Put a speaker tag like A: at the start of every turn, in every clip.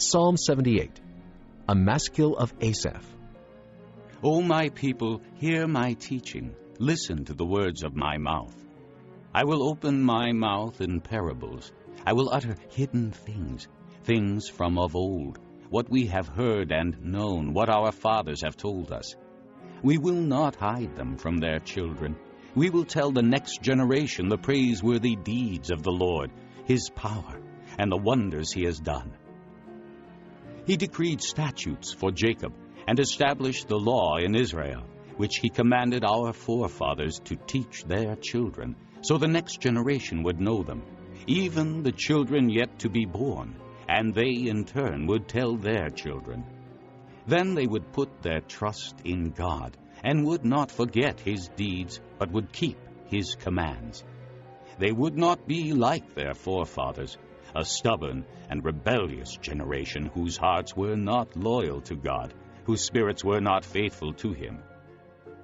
A: Psalm 78, a maskil of Asaph.
B: O my people, hear my teaching. Listen to the words of my mouth. I will open my mouth in parables. I will utter hidden things, things from of old, what we have heard and known, what our fathers have told us. We will not hide them from their children. We will tell the next generation the praiseworthy deeds of the Lord, His power, and the wonders He has done. He decreed statutes for Jacob and established the law in Israel, which He commanded our forefathers to teach their children, so the next generation would know them, even the children yet to be born, and they in turn would tell their children. Then they would put their trust in God, and would not forget His deeds, but would keep His commands. They would not be like their forefathers, a stubborn and rebellious generation whose hearts were not loyal to God, whose spirits were not faithful to Him.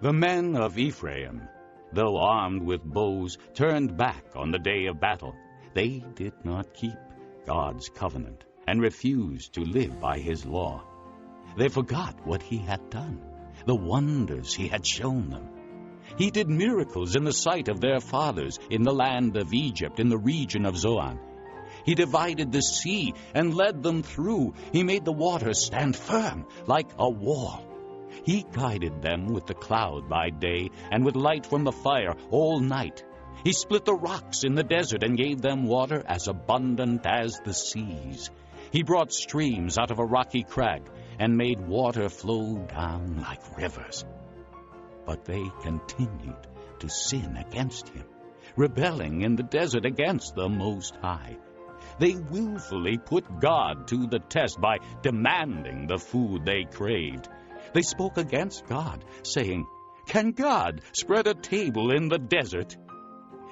B: The men of Ephraim, though armed with bows, turned back on the day of battle. They did not keep God's covenant and refused to live by His law. They forgot what He had done, the wonders He had shown them. He did miracles in the sight of their fathers in the land of Egypt, in the region of Zoan. He divided the sea and led them through. He made the waters stand firm like a wall. He guided them with the cloud by day and with light from the fire all night. He split the rocks in the desert and gave them water as abundant as the seas. He brought streams out of a rocky crag and made water flow down like rivers. But they continued to sin against Him, rebelling in the desert against the Most High. They willfully put God to the test by demanding the food they craved. They spoke against God, saying, "Can God spread a table in the desert?"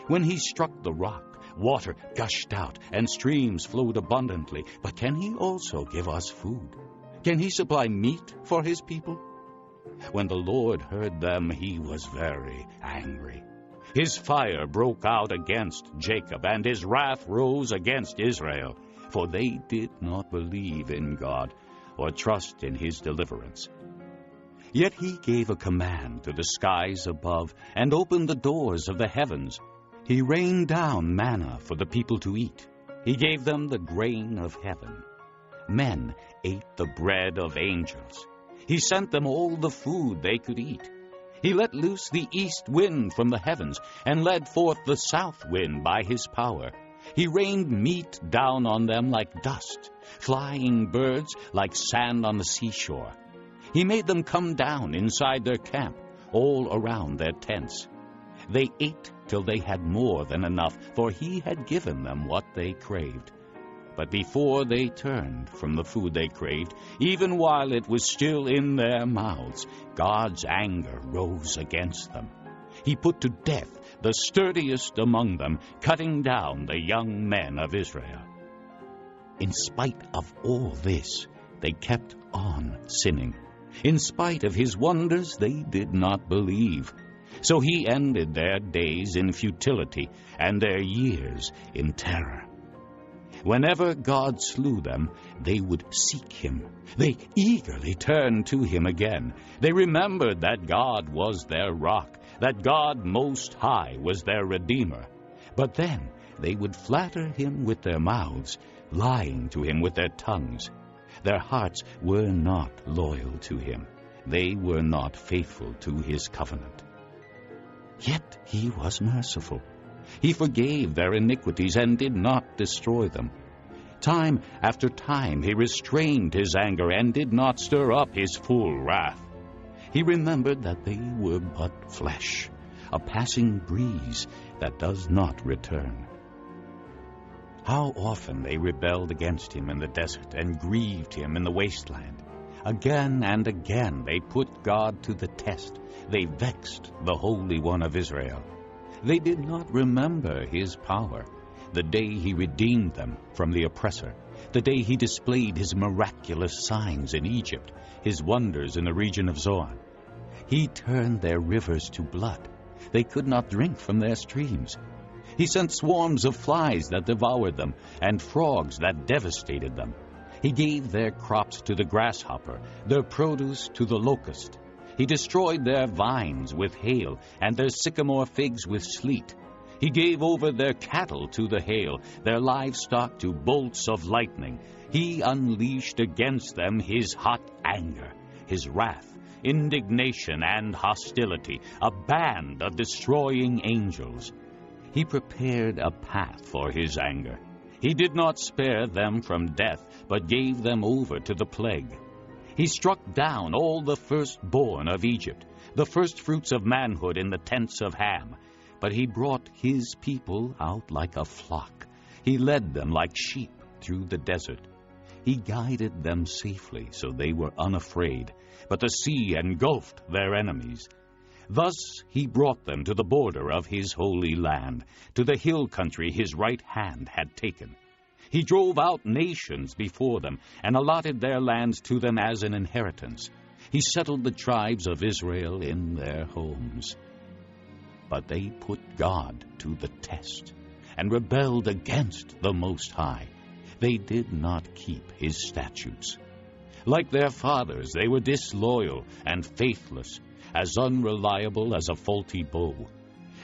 B: When He struck the rock, water gushed out and streams flowed abundantly. But can He also give us food? Can He supply meat for His people? When the Lord heard them, He was very angry. His fire broke out against Jacob, and His wrath rose against Israel, for they did not believe in God or trust in His deliverance. Yet He gave a command to the skies above and opened the doors of the heavens. He rained down manna for the people to eat. He gave them the grain of heaven. Men ate the bread of angels. He sent them all the food they could eat. He let loose the east wind from the heavens and led forth the south wind by His power. He rained meat down on them like dust, flying birds like sand on the seashore. He made them come down inside their camp, all around their tents. They ate till they had more than enough, for He had given them what they craved. But before they turned from the food they craved, even while it was still in their mouths, God's anger rose against them. He put to death the sturdiest among them, cutting down the young men of Israel. In spite of all this, they kept on sinning. In spite of His wonders, they did not believe. So He ended their days in futility and their years in terror. Whenever God slew them, they would seek Him. They eagerly turned to Him again. They remembered that God was their rock, that God Most High was their Redeemer. But then they would flatter Him with their mouths, lying to Him with their tongues. Their hearts were not loyal to Him. They were not faithful to His covenant. Yet He was merciful. He forgave their iniquities and did not destroy them. Time after time He restrained His anger and did not stir up His full wrath. He remembered that they were but flesh, a passing breeze that does not return. How often they rebelled against Him in the desert and grieved Him in the wasteland. Again and again they put God to the test. They vexed the Holy One of Israel. They did not remember His power, the day He redeemed them from the oppressor, the day He displayed His miraculous signs in Egypt, His wonders in the region of Zoan. He turned their rivers to blood. They could not drink from their streams. He sent swarms of flies that devoured them, and frogs that devastated them. He gave their crops to the grasshopper, their produce to the locust. He destroyed their vines with hail, and their sycamore figs with sleet. He gave over their cattle to the hail, their livestock to bolts of lightning. He unleashed against them his hot anger, his wrath, indignation, and hostility, a band of destroying angels. He prepared a path for his anger. He did not spare them from death, but gave them over to the plague. He struck down all the firstborn of Egypt, the firstfruits of manhood in the tents of Ham. But he brought his people out like a flock. He led them like sheep through the desert. He guided them safely, so they were unafraid, but the sea engulfed their enemies. Thus he brought them to the border of his holy land, to the hill country his right hand had taken. He drove out nations before them, and allotted their lands to them as an inheritance. He settled the tribes of Israel in their homes. But they put God to the test, and rebelled against the Most High. They did not keep his statutes. Like their fathers, they were disloyal and faithless, as unreliable as a faulty bow.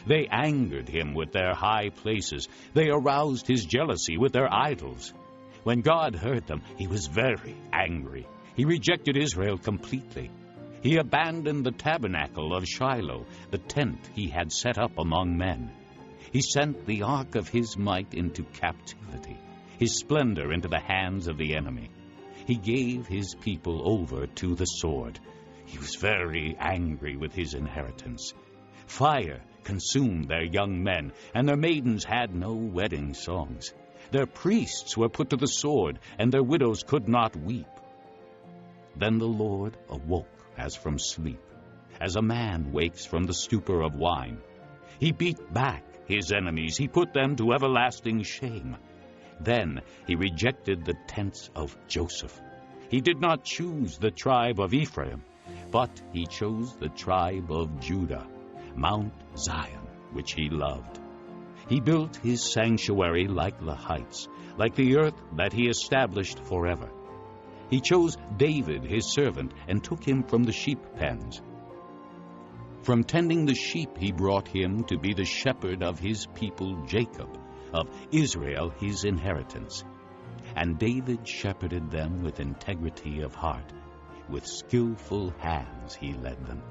B: They angered him with their high places. They aroused his jealousy with their idols. When God heard them, he was very angry. He rejected Israel completely. He abandoned the tabernacle of Shiloh, the tent he had set up among men. He sent the ark of his might into captivity, his splendor into the hands of the enemy. He gave his people over to the sword. He was very angry with his inheritance. Fire consumed their young men, and their maidens had no wedding songs. Their priests were put to the sword, and their widows could not weep. Then the Lord awoke as from sleep, as a man wakes from the stupor of wine. He beat back his enemies. He put them to everlasting shame. Then he rejected the tents of Joseph. He did not choose the tribe of Ephraim, but he chose the tribe of Judah, Mount Zion, which he loved. He built his sanctuary like the heights, like the earth that he established forever. He chose David his servant and took him from the sheep pens. From tending the sheep he brought him to be the shepherd of his people Jacob, of Israel his inheritance. And David shepherded them with integrity of heart. With skillful hands he led them.